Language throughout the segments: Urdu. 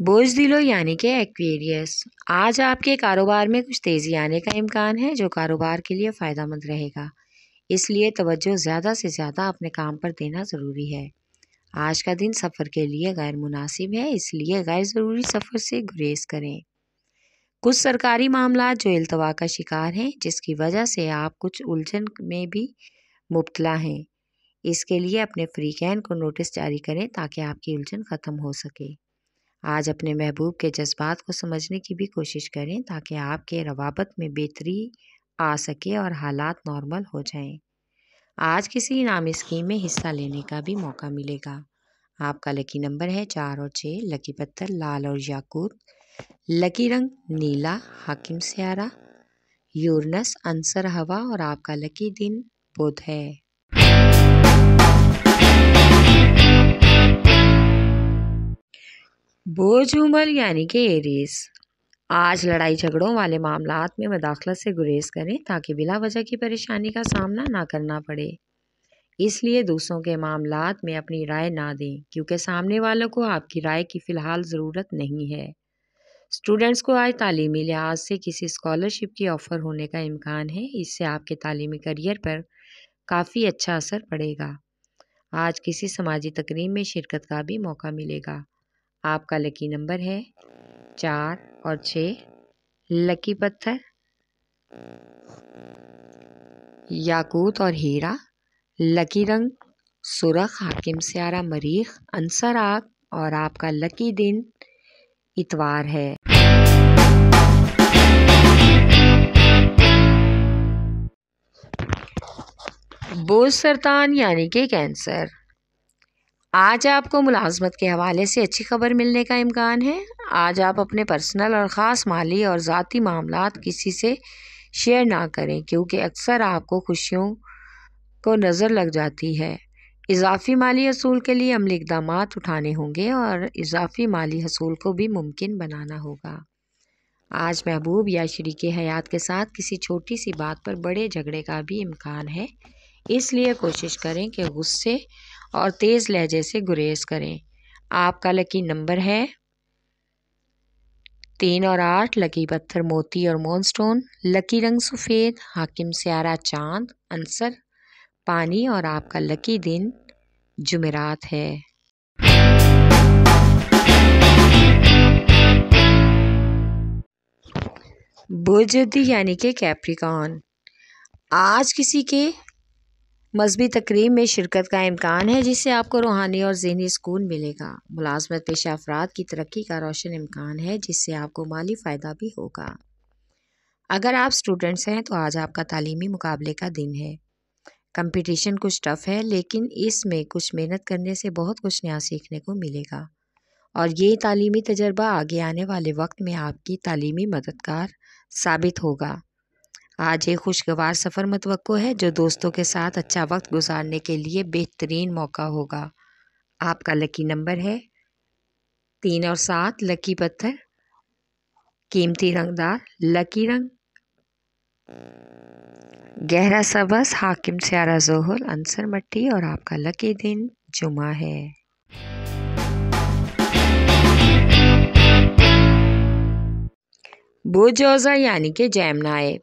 بوجھ یعنی کہ ایکویریس، آج آپ کے کاروبار میں کچھ تیزی آنے کا امکان ہے جو کاروبار کے لیے فائدہ مند رہے گا، اس لیے توجہ زیادہ سے زیادہ اپنے کام پر دینا ضروری ہے۔ آج کا دن سفر کے لیے غیر مناسب ہے، اس لیے غیر ضروری سفر سے گریز کریں۔ کچھ سرکاری معاملات جو التوا کا شکار ہیں، جس کی وجہ سے آپ کچھ الجھن میں بھی مبتلا ہیں، اس کے لیے اپنے فریقین کو نوٹس جاری کریں تاکہ آپ کی الجھن ختم ہو سکے۔ آج اپنے محبوب کے جذبات کو سمجھنے کی بھی کوشش کریں تاکہ آپ کے روابط میں بہتری آ سکے اور حالات نارمل ہو جائیں۔ آج کسی انعامی اسکیم میں حصہ لینے کا بھی موقع ملے گا۔ آپ کا لکی نمبر ہے 4 اور 6، لکی پتھر لال اور یاقوت، لکی رنگ نیلا، حاکم سیارہ یورنس، عنصر ہوا اور آپ کا لکی دن بدھ ہے۔ بوجھ حمل یعنی کہ ایریز، آج لڑائی جھگڑوں والے معاملات میں مداخلت سے گریز کریں تاکہ بلا وجہ کی پریشانی کا سامنا نہ کرنا پڑے۔ اس لیے دوسروں کے معاملات میں اپنی رائے نہ دیں کیونکہ سامنے والوں کو آپ کی رائے کی فی الحال ضرورت نہیں ہے۔ اسٹوڈنٹس کو آج تعلیمی لحاظ سے کسی اسکالرشپ کی آفر ہونے کا امکان ہے، اس سے آپ کے تعلیمی کیریئر پر کافی اچھا اثر پڑے گا۔ آج کسی سماجی تقریب میں شرکت کا بھی موقع ملے گا۔ آپ کا لکی نمبر ہے 4 اور 6، لکی پتھر یاقوت اور ہیرا، لکی رنگ سرخ، حاکم سیارہ مریخ، عنصر آگ اور آپ کا لکی دن اتوار ہے۔ بوجھ سرطان یعنی کہ کینسر، آج آپ کو ملازمت کے حوالے سے اچھی خبر ملنے کا امکان ہے۔ آج آپ اپنے پرسنل اور خاص مالی اور ذاتی معاملات کسی سے شیئر نہ کریں کیونکہ اکثر آپ کو خوشیوں کو نظر لگ جاتی ہے۔ اضافی مالی حصول کے لیے عملی اقدامات اٹھانے ہوں گے اور اضافی مالی حصول کو بھی ممکن بنانا ہوگا۔ آج محبوب یا شریک حیات کے ساتھ کسی چھوٹی سی بات پر بڑے جھگڑے کا بھی امکان ہے، اس لیے کوشش کریں کہ غصے اور تیز لہجے سے گریز کریں۔ آپ کا لکی نمبر ہے 3 اور 8، لکی پتھر موتی اور مون سٹون، لکی رنگ سفید، حاکم سیارہ چاند، عنصر پانی اور آپ کا لکی دن جمعرات ہے۔ بوجھ یعنی کہ کیپریکان، آج کسی کے مذہبی تقریب میں شرکت کا امکان ہے جس سے آپ کو روحانی اور ذہنی سکون ملے گا۔ ملازمت پیشہ افراد کی ترقی کا روشن امکان ہے جس سے آپ کو مالی فائدہ بھی ہوگا۔ اگر آپ اسٹوڈنٹس ہیں تو آج آپ کا تعلیمی مقابلے کا دن ہے۔ کمپٹیشن کچھ ٹف ہے لیکن اس میں کچھ محنت کرنے سے بہت کچھ نیا سیکھنے کو ملے گا اور یہ تعلیمی تجربہ آگے آنے والے وقت میں آپ کی تعلیمی مددگار ثابت ہوگا۔ آج ایک خوشگوار سفر متوقع ہے جو دوستوں کے ساتھ اچھا وقت گزارنے کے لیے بہترین موقع ہوگا۔ آپ کا لکی نمبر ہے 3 اور 7، لکی پتھر قیمتی رنگدار، لکی رنگ گہرا سبز، حاکم سیارہ زحل، عنصر مٹی اور آپ کا لکی دن جمعہ ہے۔ بوجھ یعنی کہ جیمنائی،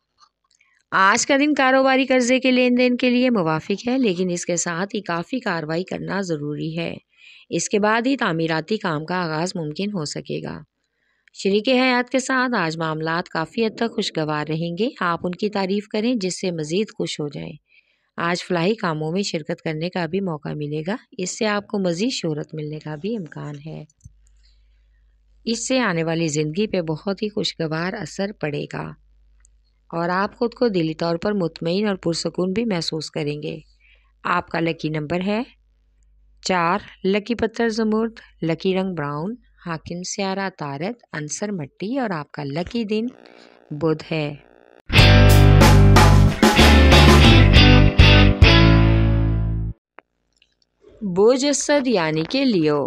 آج کا دن کاروباری قرضے کے لین دین کے لیے موافق ہے لیکن اس کے ساتھ ہی کافی کارروائی کرنا ضروری ہے۔ اس کے بعد ہی تعمیراتی کام کا آغاز ممکن ہو سکے گا۔ شریک حیات کے ساتھ آج معاملات کافی حد تک خوشگوار رہیں گے، آپ ان کی تعریف کریں جس سے مزید خوش ہو جائیں۔ آج فلاحی کاموں میں شرکت کرنے کا بھی موقع ملے گا، اس سے آپ کو مزید شہرت ملنے کا بھی امکان ہے۔ اس سے آنے والی زندگی پہ بہت ہی خوشگوار اثر پڑے گا اور آپ خود کو دلی طور پر مطمئن اور پرسکون بھی محسوس کریں گے۔ آپ کا لکی نمبر ہے 4، لکی پتھر زمرد، لکی رنگ براؤن، حاکم سیارہ عطارد، عنصر مٹی اور آپ کا لکی دن بدھ ہے۔ بوجھ اسد یعنی کہ لیو،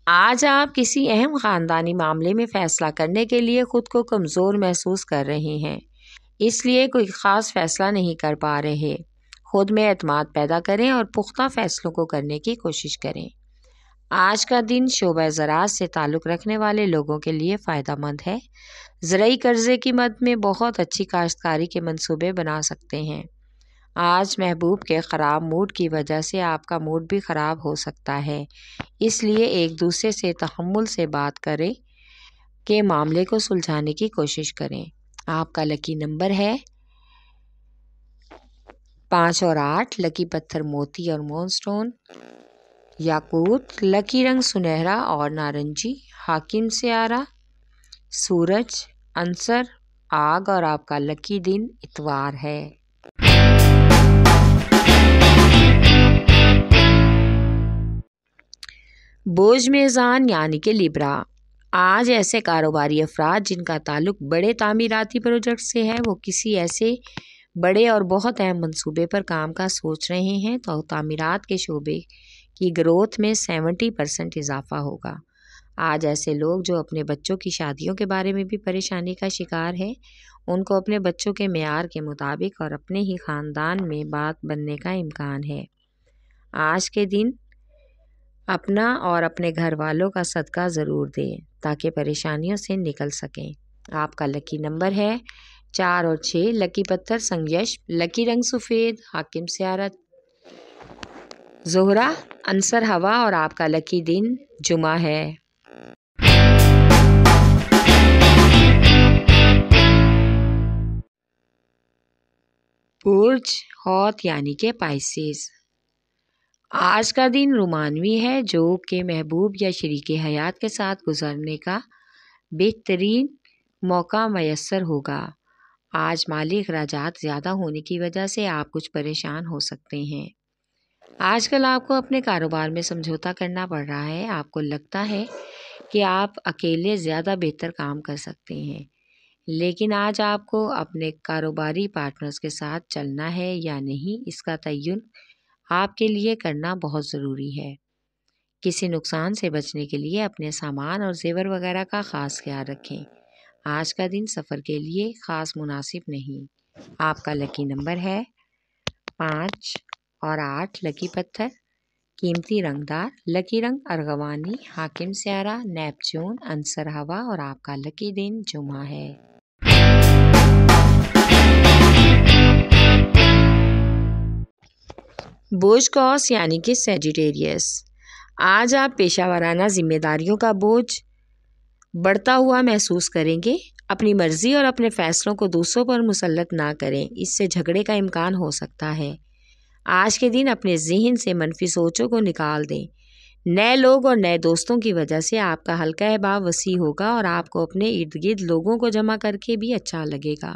آج آپ کسی اہم خاندانی معاملے میں فیصلہ کرنے کے لیے خود کو کمزور محسوس کر رہے ہیں، اس لیے کوئی خاص فیصلہ نہیں کر پا رہے۔ خود میں اعتماد پیدا کریں اور پختہ فیصلوں کو کرنے کی کوشش کریں۔ آج کا دن شعبہ زراعت سے تعلق رکھنے والے لوگوں کے لیے فائدہ مند ہے۔ زرعی قرضے کی مد میں بہت اچھی کاشتکاری کے منصوبے بنا سکتے ہیں۔ آج محبوب کے خراب موڈ کی وجہ سے آپ کا موڈ بھی خراب ہو سکتا ہے، اس لیے ایک دوسرے سے تحمل سے بات کریں کہ معاملے کو سلجھانے کی کوشش کریں۔ آپ کا لکی نمبر ہے 5 اور 8، لکی پتھر موتی اور مون سٹون، یاقوت، لکی رنگ سنہرا اور نارنجی، حاکم سیارہ، سورج، عنصر آگ اور آپ کا لکی دن اتوار ہے۔ بوجھ میزان یعنی کہ لیبرا، آج ایسے کاروباری افراد جن کا تعلق بڑے تعمیراتی پروجیکٹ سے ہے وہ کسی ایسے بڑے اور بہت اہم منصوبے پر کام کا سوچ رہے ہیں تو تعمیرات کے شعبے کی گروتھ میں 70% اضافہ ہوگا۔ آج ایسے لوگ جو اپنے بچوں کی شادیوں کے بارے میں بھی پریشانی کا شکار ہے، ان کو اپنے بچوں کے معیار کے مطابق اور اپنے ہی خاندان میں بات بننے کا امکان ہے۔ آج کے دن اپنا اور اپنے گھر والوں کا صدقہ ضرور دیں تاکہ پریشانیوں سے نکل سکیں۔ آپ کا لکی نمبر ہے 4 اور 6، لکی پتھر سنگیش، لکی رنگ سفید، حاکم سیارہ زہرہ، عنصر ہوا اور آپ کا لکی دن جمعہ ہے۔ برج حوت یعنی کہ پائسیز، آج کا دن رومانوی ہے جو کہ محبوب یا شریک حیات کے ساتھ گزارنے کا بہترین موقع میسر ہوگا۔ آج مالی اخراجات زیادہ ہونے کی وجہ سے آپ کچھ پریشان ہو سکتے ہیں۔ آج کل آپ کو اپنے کاروبار میں سمجھوتا کرنا پڑ رہا ہے، آپ کو لگتا ہے کہ آپ اکیلے زیادہ بہتر کام کر سکتے ہیں، لیکن آج آپ کو اپنے کاروباری پارٹنرز کے ساتھ چلنا ہے یا نہیں، اس کا تعین آپ کے لیے کرنا بہت ضروری ہے۔ کسی نقصان سے بچنے کے لیے اپنے سامان اور زیور وغیرہ کا خاص خیال رکھیں۔ آج کا دن سفر کے لیے خاص مناسب نہیں۔ آپ کا لکی نمبر ہے 5 اور 8، لکی پتھر قیمتی رنگ دار، لکی رنگ ارغوانی، حاکم سیارہ نیپچون، عنصر ہوا اور آپ کا لکی دن جمعہ ہے۔ بوجھ قوس یعنی کہ سیجیٹیریس، آج آپ پیشہ ورانہ ذمہ داریوں کا بوجھ بڑھتا ہوا محسوس کریں گے۔ اپنی مرضی اور اپنے فیصلوں کو دوسروں پر مسلط نہ کریں، اس سے جھگڑے کا امکان ہو سکتا ہے۔ آج کے دن اپنے ذہن سے منفی سوچوں کو نکال دیں۔ نئے لوگ اور نئے دوستوں کی وجہ سے آپ کا حلقہ احباب وسیع ہوگا اور آپ کو اپنے ارد گرد لوگوں کو جمع کر کے بھی اچھا لگے گا۔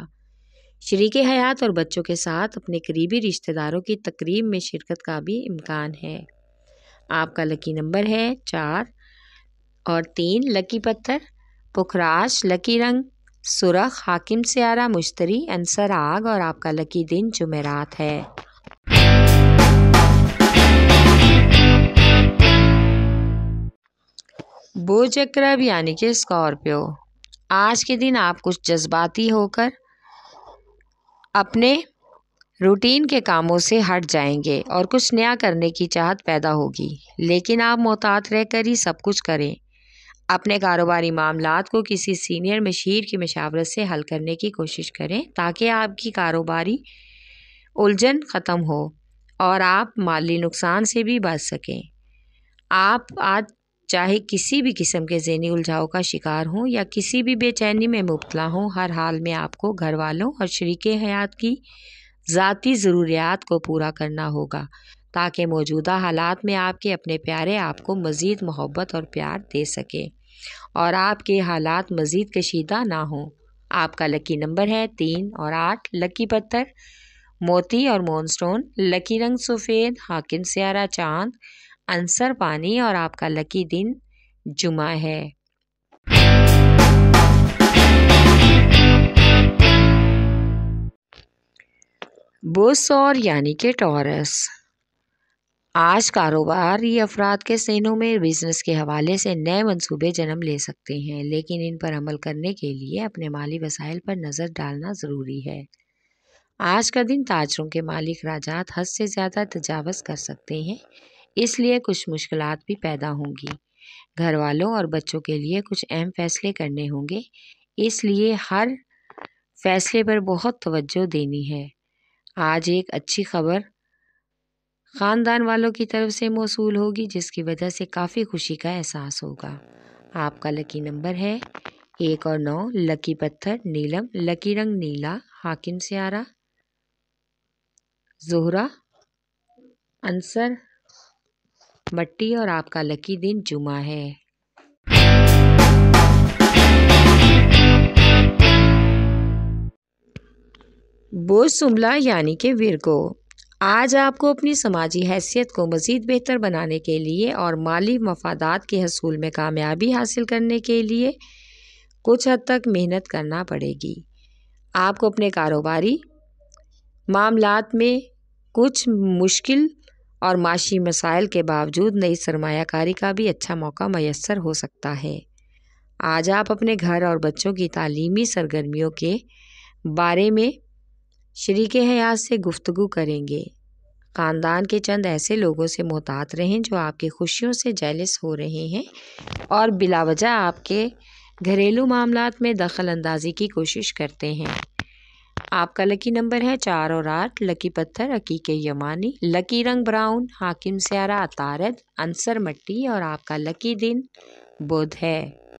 شریک حیات اور بچوں کے ساتھ اپنے قریبی رشتہ داروں کی تقریب میں شرکت کا بھی امکان ہے۔ آپ کا لکی نمبر ہے 4 اور 3، لکی پتھر پکھراج، لکی رنگ سرخ، حاکم سیارہ مشتری، عنصر آگ اور آپ کا لکی دن جمعرات ہے۔ بوجھ عقرب یعنی کہ اسکارپیو، آج کے دن آپ کچھ جذباتی ہو کر اپنے روٹین کے کاموں سے ہٹ جائیں گے اور کچھ نیا کرنے کی چاہت پیدا ہوگی، لیکن آپ محتاط رہ کر ہی سب کچھ کریں۔ اپنے کاروباری معاملات کو کسی سینئر مشیر کی مشاورت سے حل کرنے کی کوشش کریں تاکہ آپ کی کاروباری الجھن ختم ہو اور آپ مالی نقصان سے بھی بچ سکیں۔ آپ آج چاہے کسی بھی قسم کے ذہنی الجھاؤ کا شکار ہوں یا کسی بھی بے چینی میں مبتلا ہوں، ہر حال میں آپ کو گھر والوں اور شریک حیات کی ذاتی ضروریات کو پورا کرنا ہوگا تاکہ موجودہ حالات میں آپ کے اپنے پیارے آپ کو مزید محبت اور پیار دے سکیں اور آپ کے حالات مزید کشیدہ نہ ہوں۔ آپ کا لکی نمبر ہے 3 اور 8، لکی پتھر موتی اور مون سٹون، لکی رنگ سفید، حاکم سیارہ چاند، عنصر پانی اور آپ کا لکی دن جمعہ ہے۔ بوجھ سور یعنی کہ ٹورس، آج کاروباری افراد کے ذہنوں میں بزنس کے حوالے سے نئے منصوبے جنم لے سکتے ہیں، لیکن ان پر عمل کرنے کے لیے اپنے مالی وسائل پر نظر ڈالنا ضروری ہے۔ آج کا دن تاجروں کے مالی اخراجات حد سے زیادہ تجاوز کر سکتے ہیں، اس لیے کچھ مشکلات بھی پیدا ہوں گی۔ گھر والوں اور بچوں کے لیے کچھ اہم فیصلے کرنے ہوں گے، اس لیے ہر فیصلے پر بہت توجہ دینی ہے۔ آج ایک اچھی خبر خاندان والوں کی طرف سے موصول ہوگی، جس کی وجہ سے کافی خوشی کا احساس ہوگا۔ آپ کا لکی نمبر ہے 1 اور 9، لکی پتھر نیلم، لکی رنگ نیلا، حاکم سیارہ زہرہ، عنصر مٹی، اور آپ کا لکی دن جمعہ ہے۔ بوجھ سنبھلا یعنی کہ ورگو، آج آپ کو اپنی سماجی حیثیت کو مزید بہتر بنانے کے لیے اور مالی مفادات کے حصول میں کامیابی حاصل کرنے کے لیے کچھ حد تک محنت کرنا پڑے گی۔ آپ کو اپنے کاروباری معاملات میں کچھ مشکل اور معاشی مسائل کے باوجود نئی سرمایہ کاری کا بھی اچھا موقع میسر ہو سکتا ہے۔ آج آپ اپنے گھر اور بچوں کی تعلیمی سرگرمیوں کے بارے میں شریک حیات سے گفتگو کریں گے۔ خاندان کے چند ایسے لوگوں سے محتاط رہیں جو آپ کی خوشیوں سے جیلس ہو رہے ہیں اور بلا وجہ آپ کے گھریلو معاملات میں دخل اندازی کی کوشش کرتے ہیں۔ آپ کا لکی نمبر ہے 4 اور 8، لکی پتھر عقیق یمانی، لکی رنگ براؤن، حاکم سیارہ عطارد، عنصر مٹی، اور آپ کا لکی دن بدھ ہے۔